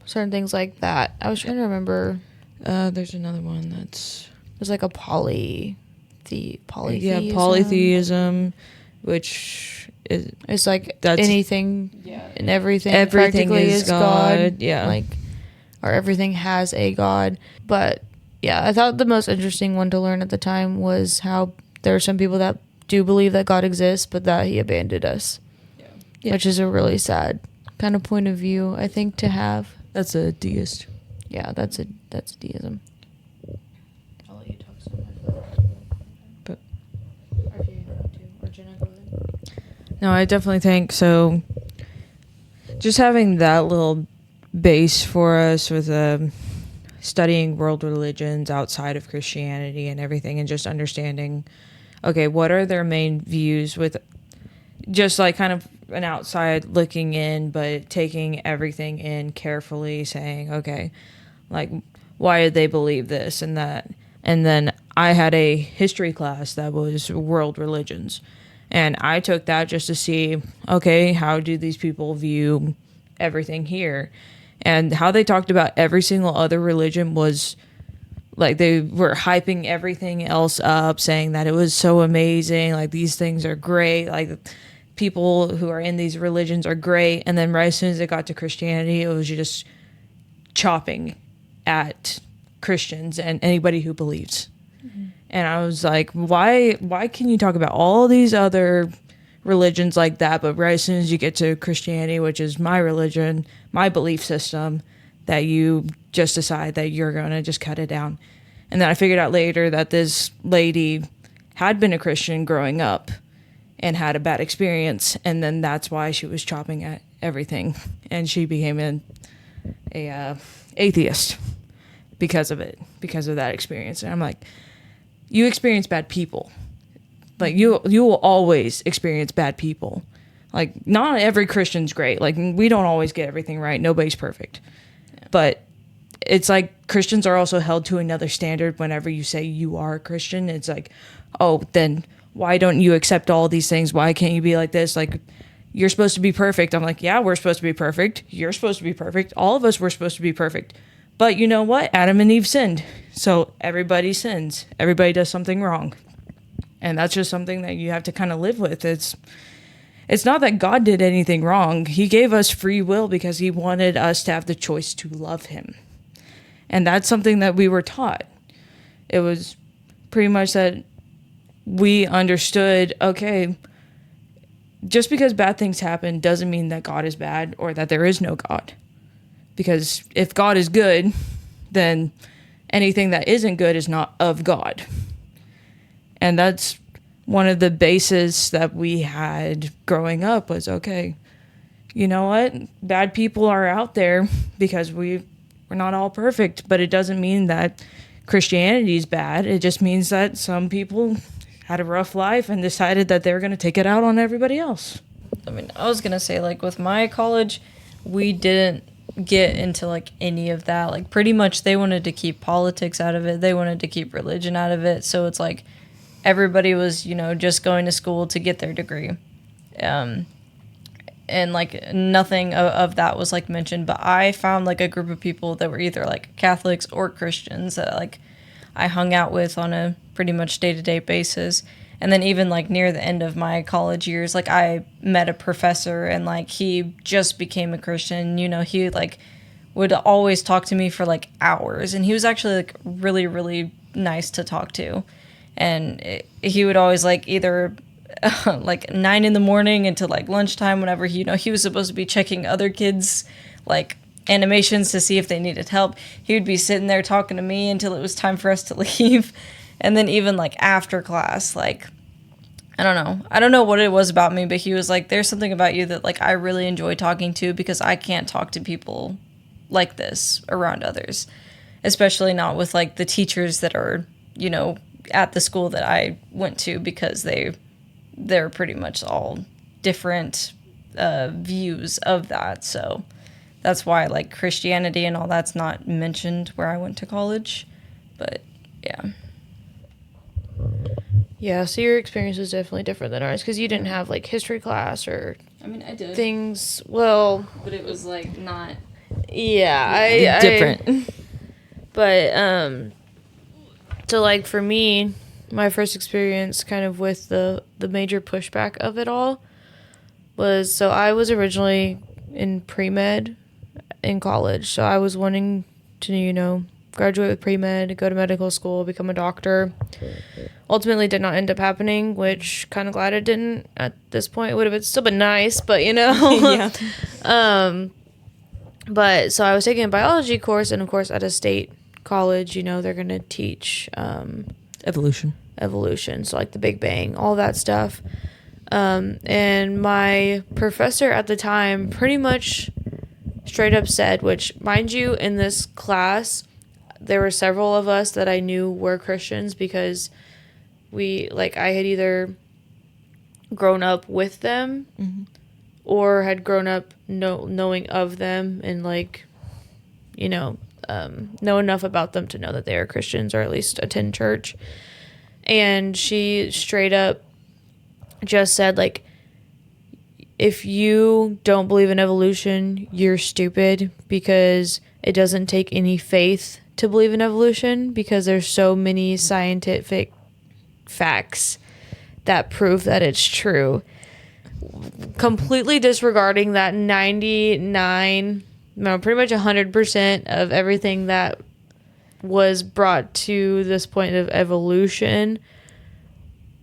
certain things like that. I was trying to remember. There's another one that's There's like a polytheism. yeah, polytheism, which is It's like That's- anything and everything. Everything practically is God, yeah. Like, or everything has a God. But yeah, I thought the most interesting one to learn at the time was how there are some people that do believe that God exists, but that he abandoned us. Yeah. Which is a really sad kind of point of view, I think, to have. that's a deist. Yeah, that's deism. I'll let you talk some. But Or if you want to. Or Jenna, go ahead. no, I definitely think so. Just having that little base for us with studying world religions outside of Christianity and everything, and just understanding, okay, what are their main views, with just like kind of an outside looking in, but taking everything in carefully, saying, okay, like, why did they believe this and that? And then I had a history class that was world religions, and I took that just to see, okay, how do these people view everything here? And how they talked about every single other religion was like they were hyping everything else up, saying that it was so amazing, like these things are great, like people who are in these religions are great. And then right as soon as it got to Christianity, it was just chopping at Christians and anybody who believes. Mm-hmm. And I was like, why can you talk about all these other religions like that, but right as soon as you get to Christianity, which is my religion, my belief system, that you just decide that you're going to just cut it down? And then I figured out later that this lady had been a Christian growing up and had a bad experience, and then that's why she was chopping at everything, and she became an atheist because of it, because of that experience. And I'm like, you experience bad people. Like, you will always experience bad people. Like, not every Christian's great. Like, we don't always get everything right. Nobody's perfect. Yeah. But it's like Christians are also held to another standard whenever you say you are a Christian. It's like, oh, then why don't you accept all these things? Why can't you be like this? Like, you're supposed to be perfect. I'm like, yeah, we're supposed to be perfect. You're supposed to be perfect. All of us were supposed to be perfect. But you know what? Adam and Eve sinned. So everybody sins. Everybody does something wrong. And that's just something that you have to kind of live with. It's not that God did anything wrong. He gave us free will because he wanted us to have the choice to love him. And that's something that we were taught. It was pretty much that we understood, okay, just because bad things happen doesn't mean that God is bad or that there is no God. Because if God is good, then anything that isn't good is not of God. And that's one of the bases that we had growing up was, okay, you know what? Bad people are out there because we're not all perfect, but it doesn't mean that Christianity is bad. It just means that some people had a rough life and decided that they were going to take it out on everybody else. I mean, I was going to say, like, with my college, we didn't get into, like, any of that. Like, pretty much they wanted to keep politics out of it. They wanted to keep religion out of it. So it's like everybody was, just going to school to get their degree. And, like, nothing of that was, like, mentioned. But I found, like, a group of people that were either, like, Catholics or Christians that, like, I hung out with on a pretty much day-to-day basis. And then even, like, near the end of my college years, like, I met a professor, and, like, he just became a Christian. He, like, would always talk to me for like hours, and he was actually like really, really nice to talk to. And he would always like either like 9 a.m. until like lunchtime, whenever he was supposed to be checking other kids like animations to see if they needed help. He would be sitting there talking to me until it was time for us to leave. And then even like after class, like I don't know what it was about me, but he was like, there's something about you that like I really enjoy talking to, because I can't talk to people like this around others, especially not with like the teachers that are, at the school that I went to, because they're pretty much all different views of that. So that's why like Christianity and all that's not mentioned where I went to college. But yeah. Yeah, so your experience is definitely different than ours, because you didn't have like history class or I mean, I did. things. Well, But it was like not. yeah, Different. But so like for me, my first experience kind of with the major pushback of it all was, so I was originally in pre-med in college. So I was wanting to, graduate with pre-med, go to medical school, become a doctor. Ultimately did not end up happening, which kind of glad it didn't at this point. It would have still been nice, but Yeah. But so I was taking a biology course, and of course at a state college, they're going to teach evolution, so like the Big Bang, all that stuff. And my professor at the time pretty much straight up said, which mind you, in this class, there were several of us that I knew were Christians, because I had either grown up with them or had grown up knowing of them and know enough about them to know that they are Christians, or at least attend church. And she straight up just said, like, if you don't believe in evolution, you're stupid, because it doesn't take any faith to believe in evolution, because there's so many scientific facts that prove that it's true. Completely disregarding that pretty much 100% of everything that was brought to this point of evolution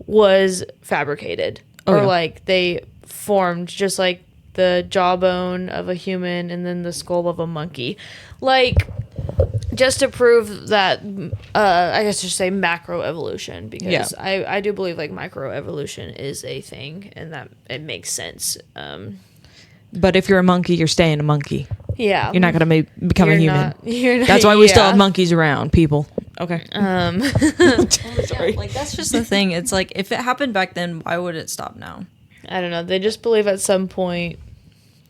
was fabricated. Like they formed just like the jawbone of a human and then the skull of a monkey. Like, just to prove that, I guess to say macroevolution, because I do believe like microevolution is a thing, and that it makes sense. But if you're a monkey, you're staying a monkey. Yeah. You're not going to become a human. Not, That's why we still have monkeys around, people. Okay. Sorry. Like, that's just the thing. It's like, if it happened back then, why would it stop now? I don't know. They just believe at some point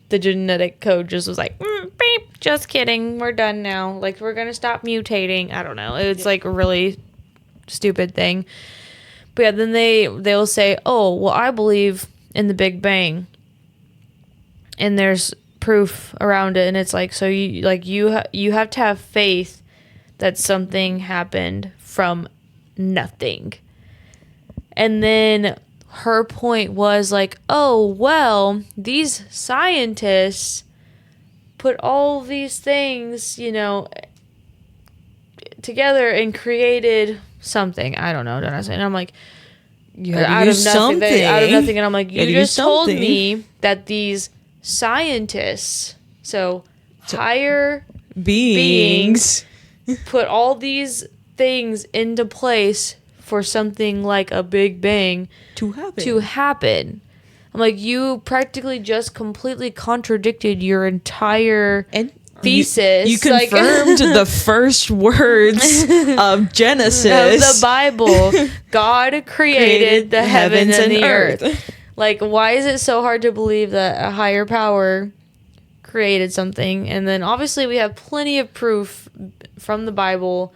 the genetic code just was like, beep, just kidding. We're done now. Like, we're going to stop mutating. I don't know. It's like a really stupid thing. But yeah, then they'll say, oh, well, I believe in the Big Bang. And there's proof around it. And it's like, so you have to have faith that something happened from nothing. And then her point was like, oh, well, these scientists put all these things, together and created something. I don't know. Don't I say? And I'm like, out of nothing. And I'm like, you just told me that these scientists, so higher beings, put all these things into place for something like a Big Bang to happen. I'm like, you practically just completely contradicted your entire thesis. You confirmed the first words of Genesis. Of the Bible. God created the heavens and the earth. Like, why is it so hard to believe that a higher power created something? And then obviously we have plenty of proof from the Bible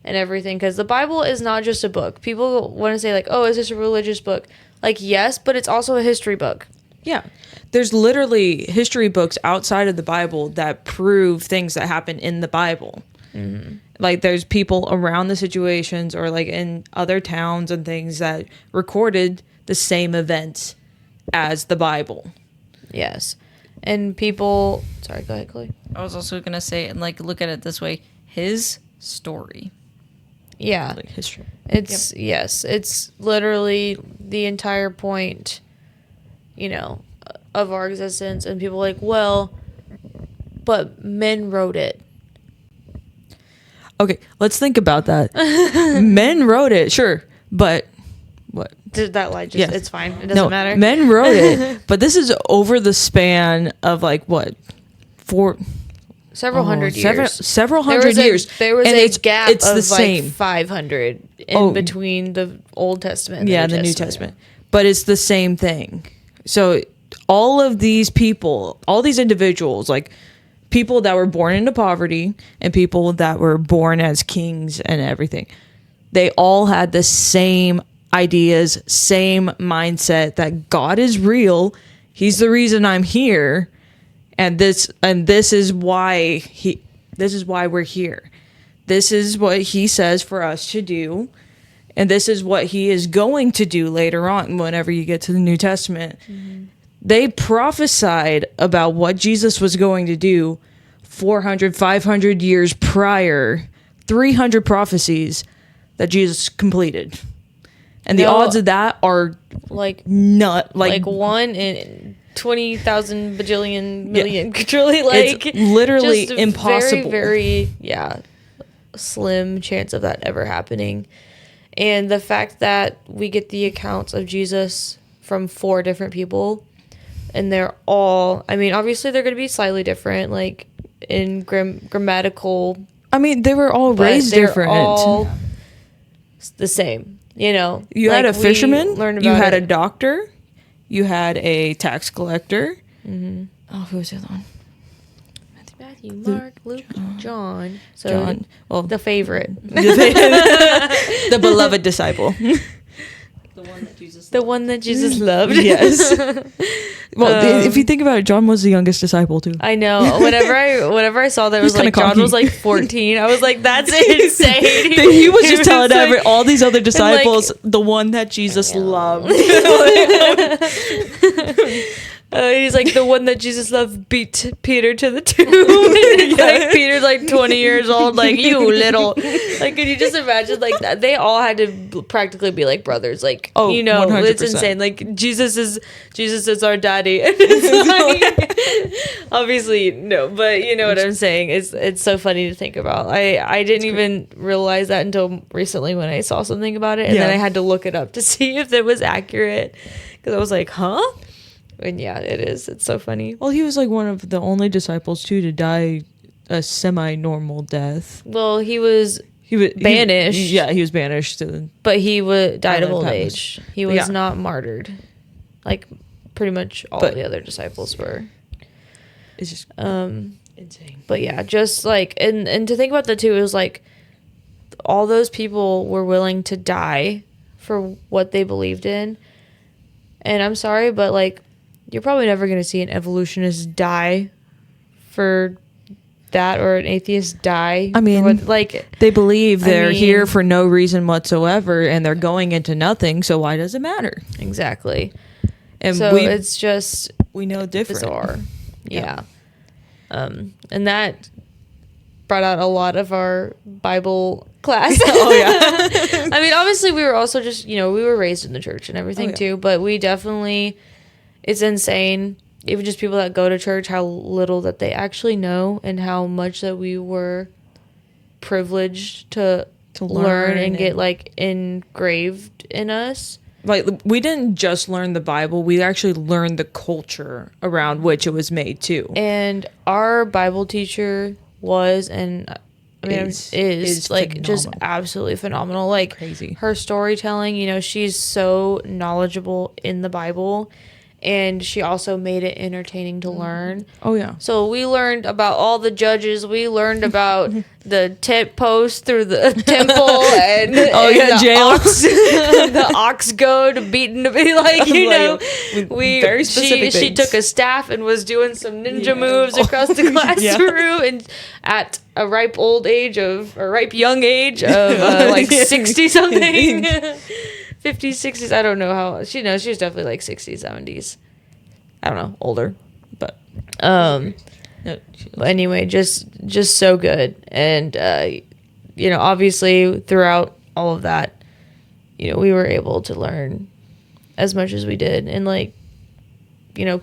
and everything, because the Bible is not just a book. People want to say like, oh, is this a religious book? Like, yes, but it's also a history book. Yeah. There's literally history books outside of the Bible that prove things that happen in the Bible. Mm-hmm. Like, there's people around the situations or like in other towns and things that recorded the same events as the Bible. Yes. And people, sorry, go ahead, Chloe. I was also gonna say, and like look at it this way: his story, Yeah. Like history. It's yes, it's literally the entire point, you know, of our existence. And people are like, well, but men wrote it. Okay, let's think about that. Men wrote it, sure, but what? Did that lie? Just Yes. it's fine. It doesn't matter. Men wrote it, but this is over the span of like what, several hundred years. several hundred years. There was and a gap it's of the like same. 500 in between the Old Testament. And The New Testament, but it's the same thing. So all of these people, all these individuals, like people that were born into poverty and people that were born as kings and everything, they all had the same ideas, same mindset that God is real. He's the reason I'm here. And this is why we're here. This is what he says for us to do. And this is what he is going to do later on whenever you get to the New Testament. Mm-hmm. They prophesied about what Jesus was going to do 400, 500 years prior, 300 prophecies that Jesus completed. And the odds of that are like not like 1 in 20,000 bajillion million quadrillion. Like it's literally just a impossible. Very, very slim chance of that ever happening. And the fact that we get the accounts of Jesus from 4 different people, and they're all, I mean, obviously they're going to be slightly different, like in grammatical. I mean, they were all raised different. All the same, you know. You had a fisherman, you had a it. doctor, you had a tax collector. Mm-hmm. Oh, who was the other one? Matthew, Mark, Luke, John. So John. Well, the favorite. The beloved disciple. The one that Jesus loved. Yes. Well, if you think about it, John was the youngest disciple too. I know. Whenever I saw that it was like John cocky. was like 14, I was like, that's insane. He was just telling like, all these other disciples the one that Jesus loved. He's like, the one that Jesus loved beat Peter to the tomb. Like Peter's like 20 years old, like, you little. Like, could you just imagine like that? They all had to practically be like brothers. Like, you know, 100%. It's insane. Like Jesus is our daddy. And it's like, obviously no, but you know what I'm saying. It's so funny to think about. I didn't even realize that until recently when I saw something about it, and then I had to look it up to see if it was accurate, because I was like, huh. And yeah, it is. It's so funny. Well, he was like one of the only disciples too to die a semi-normal death. Well, he was banished. He was banished. But he died of old Patmos. age. He was not martyred, like pretty much all the other disciples were. It's just insane. But yeah, just like and to think about that too, it was like all those people were willing to die for what they believed in. And I'm sorry, but like, you're probably never going to see an evolutionist die for that, or an atheist die. I mean, they believe they're here for no reason whatsoever, and they're going into nothing. So why does it matter? Exactly. And so it's just we know different. Bizarre. Yeah. And that brought out a lot of our Bible class. Oh yeah. I mean, obviously we were also just, we were raised in the church and everything too, but we definitely, it's insane, even just people that go to church, how little that they actually know, and how much that we were privileged to learn and get like engraved in us. Like, we didn't just learn the Bible, we actually learned the culture around which it was made too. And our Bible teacher was, and I mean, is like phenomenal. Just absolutely phenomenal. Like, crazy. Her storytelling, she's so knowledgeable in the Bible, and she also made it entertaining to learn. Oh yeah. So we learned about all the judges. We learned about the tent post through the temple, and the jail. the ox goad beaten to be like, we very specific she took a staff and was doing some ninja moves across the classroom, and at a ripe young age of like 60 something. 50s, 60s, I don't know how. She was definitely like 60s, 70s. I don't know, older, but Um, No, but anyway, just so good. And, obviously throughout all of that, we were able to learn as much as we did and like,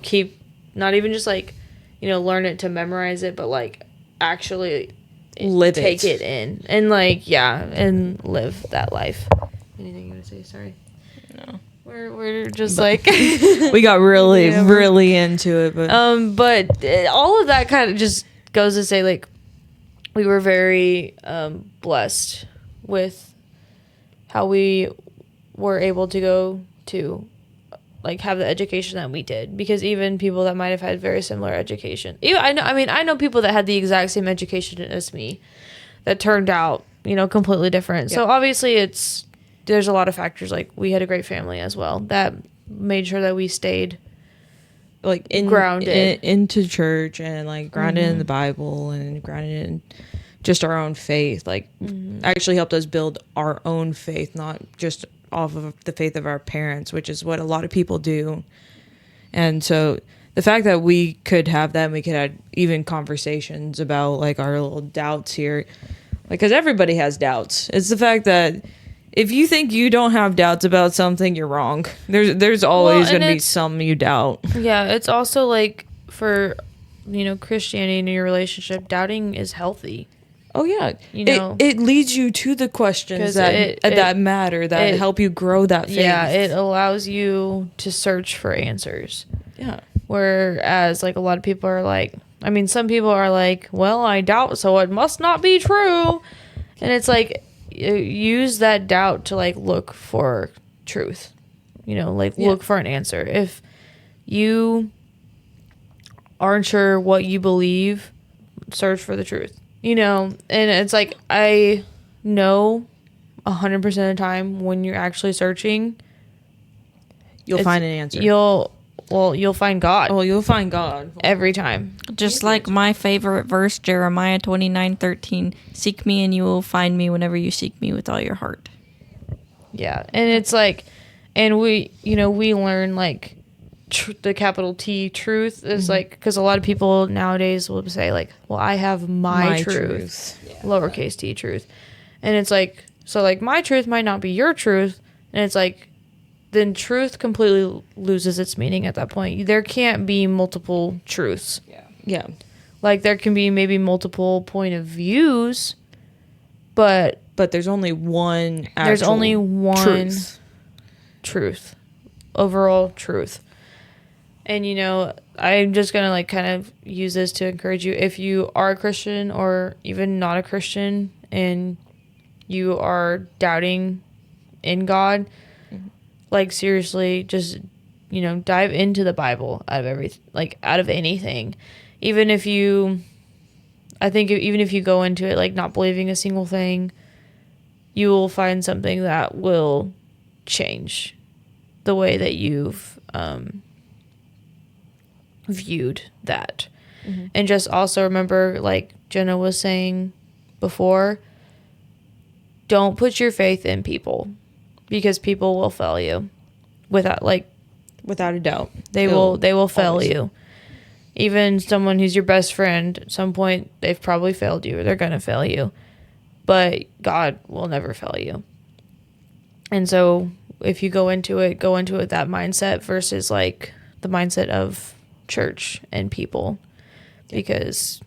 keep not even just like, learn it to memorize it, but like actually take it in and like, and live that life. Anything you want to say? Sorry. No. We're just like we got really, Yeah, really into it, but all of that kind of just goes to say like we were very blessed with how we were able to go to like have the education that we did, because even people that might have had very similar education, I know people that had the exact same education as me that turned out completely different. So obviously there's a lot of factors. Like we had a great family as well that made sure that we stayed like grounded into church and like grounded in the Bible and grounded in just our own faith. Like actually helped us build our own faith, not just off of the faith of our parents, which is what a lot of people do. And so the fact that we could have that and we could have even conversations about like our little doubts here, like, because everybody has doubts. It's the fact that if you think you don't have doubts about something, you're wrong. There's always going to be some you doubt. Yeah, it's also like for Christianity in your relationship, doubting is healthy. Oh yeah, it leads you to the questions that matter, that help you grow that faith. Yeah, it allows you to search for answers. Yeah. Whereas like a lot of people are like, some people are like, well, I doubt, so it must not be true, and it's like use that doubt to like look for truth, look for an answer. If you aren't sure what you believe, search for the truth, and it's like I know 100% of the time when you're actually searching, you'll find an answer. You'll find God. Oh, you'll find God every time. Just like my favorite verse, Jeremiah 29:13. Seek me and you will find me whenever you seek me with all your heart. Yeah. And it's like, and we learn like the capital T truth is like, because a lot of people nowadays will say like, well, I have my truth. Lowercase t truth. And it's like, so like my truth might not be your truth. And it's like, then truth completely loses its meaning at that point. There can't be multiple truths. Yeah. Like there can be maybe multiple point of views, but there's only one truth. Overall truth. And I'm just going to like kind of use this to encourage you, if you are a Christian or even not a Christian and you are doubting in God, like seriously, just dive into the Bible out of anything. Even if you go into it like not believing a single thing, you will find something that will change the way that you've viewed that. And just also remember, like Jenna was saying before, don't put your faith in people, because people will fail you without a doubt. They will fail you. Even someone who's your best friend, at some point they've probably failed you or they're going to fail you. But God will never fail you. And so if you go into it with that mindset versus like the mindset of church and people. Because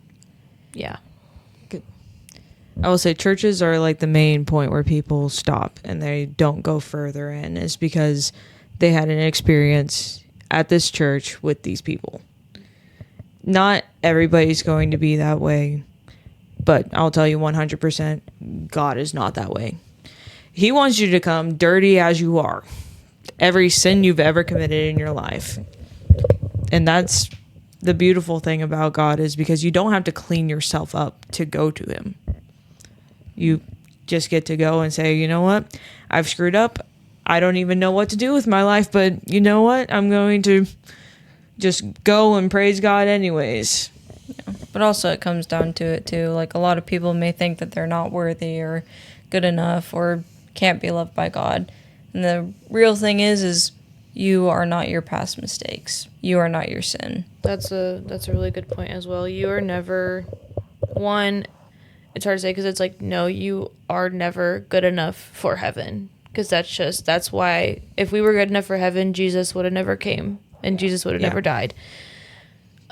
I will say churches are like the main point where people stop and they don't go further in, is because they had an experience at this church with these people. Not everybody's going to be that way, but I'll tell you 100%, God is not that way. He wants you to come dirty as you are. Every sin you've ever committed in your life. And that's the beautiful thing about God, is because you don't have to clean yourself up to go to him. You just get to go and say, you know what? I've screwed up. I don't even know what to do with my life, but you know what? I'm going to just go and praise God anyways. Yeah. But also it comes down to it too. Like a lot of people may think that they're not worthy or good enough or can't be loved by God. And the real thing is You are not your past mistakes. You are not your sin. That's a really good point as well. You are never one. It's hard to say because it's like, no, you are never good enough for heaven, because that's why if we were good enough for heaven, Jesus would have never came and Jesus would have never died.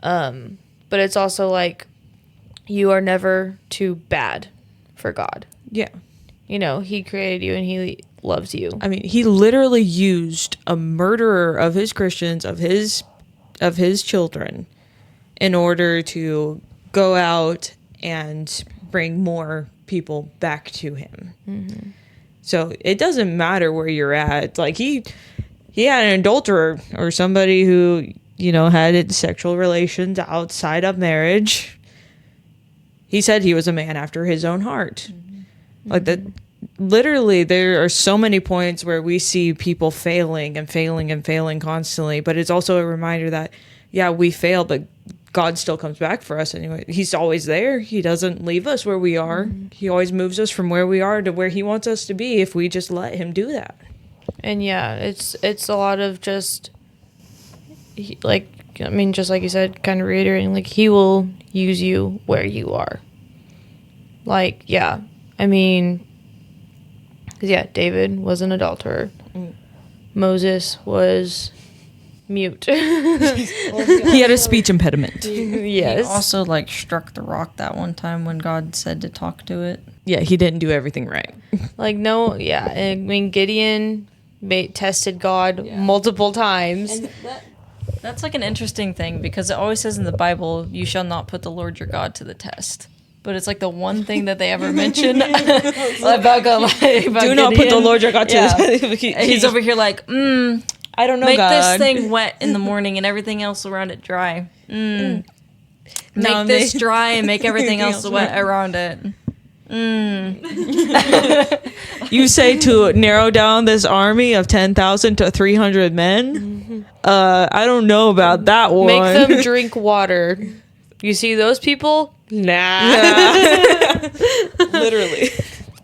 But it's also like, you are never too bad for God. Yeah. You know, he created you and he loves you. I mean, he literally used a murderer of his Christians, of his children, in order to go out and bring more people back to him. Mm-hmm. So it doesn't matter where you're at. Like he had an adulterer or somebody who, you know, had sexual relations outside of marriage. He said he was a man after his own heart. Mm-hmm. Like that. Literally, there are so many points where we see people failing and failing and failing constantly, but it's also a reminder that, yeah, we fail, but God still comes back for us anyway. He's always there. He doesn't leave us where we are. Mm-hmm. He always moves us from where we are to where he wants us to be if we just let him do that. And yeah, it's a lot of just, like, I mean, just like you said, kind of reiterating, like, he will use you where you are. Like, yeah, I mean, because, yeah, David was an adulterer. Mm. Moses was mute. He had a speech impediment. Yes. He also, like, struck the rock that one time when God said to talk to it. Yeah, he didn't do everything right. Like, no, yeah. I mean, Gideon tested God multiple times. And that's, like, an interesting thing, because it always says in the Bible, you shall not put the Lord your God to the test. But it's like the one thing that they ever mention about God. About do not Gideon. put the Lord your God to the He's over here like, I don't know, make God. this thing wet in the morning and everything else around it dry. Make this dry and make everything else wet around it. You say to narrow down this army of 10,000 to 300 men? Mm-hmm. I don't know about that one. Make them drink water. You see those people? Nah. Literally.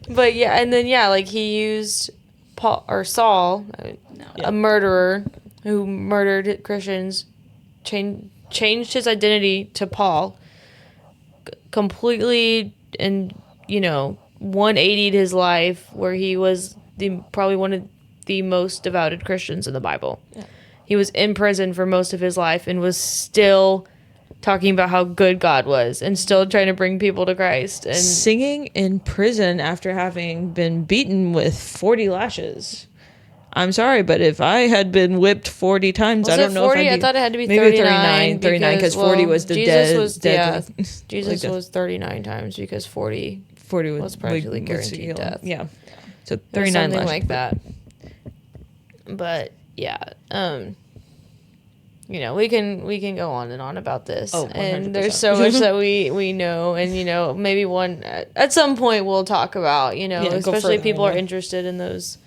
But yeah, and then yeah, like he used Saul, a murderer who murdered Christians, changed his identity to Paul, completely, and 180'd his life, where he was probably one of the most devoted Christians in the Bible. Yeah. He was in prison for most of his life and was still talking about how good God was and still trying to bring people to Christ. And singing in prison after having been beaten with 40 lashes. I'm sorry, but if I had been whipped 40 times, I don't know 40? if I thought it had to be maybe 39. 39, because 40 was the Jesus dead. Jesus was 39 times because 40 was practically guaranteed death. Yeah. So 39 something lashes. like that. But yeah, we can go on and on about this. Oh, 100%. And there's so much that we know, and maybe at some point we'll talk about, especially if people are interested in those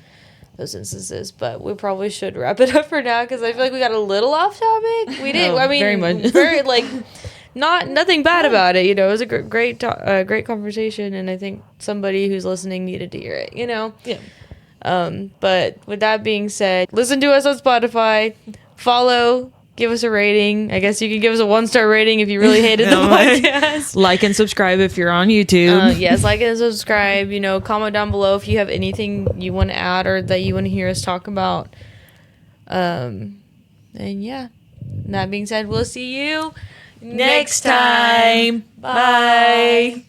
instances. But we probably should wrap it up for now, because I feel like we got a little off topic. We did. I mean, very much. Very nothing bad about it. It was a great conversation, and I think somebody who's listening needed to hear it. Yeah. But with that being said, listen to us on Spotify, follow, give us a rating. I guess you can give us a 1-star rating if you really hated the podcast. Like and subscribe if you're on YouTube. Yes, like and subscribe. Comment down below if you have anything you want to add or that you want to hear us talk about. And yeah, that being said, we'll see you next time. Bye.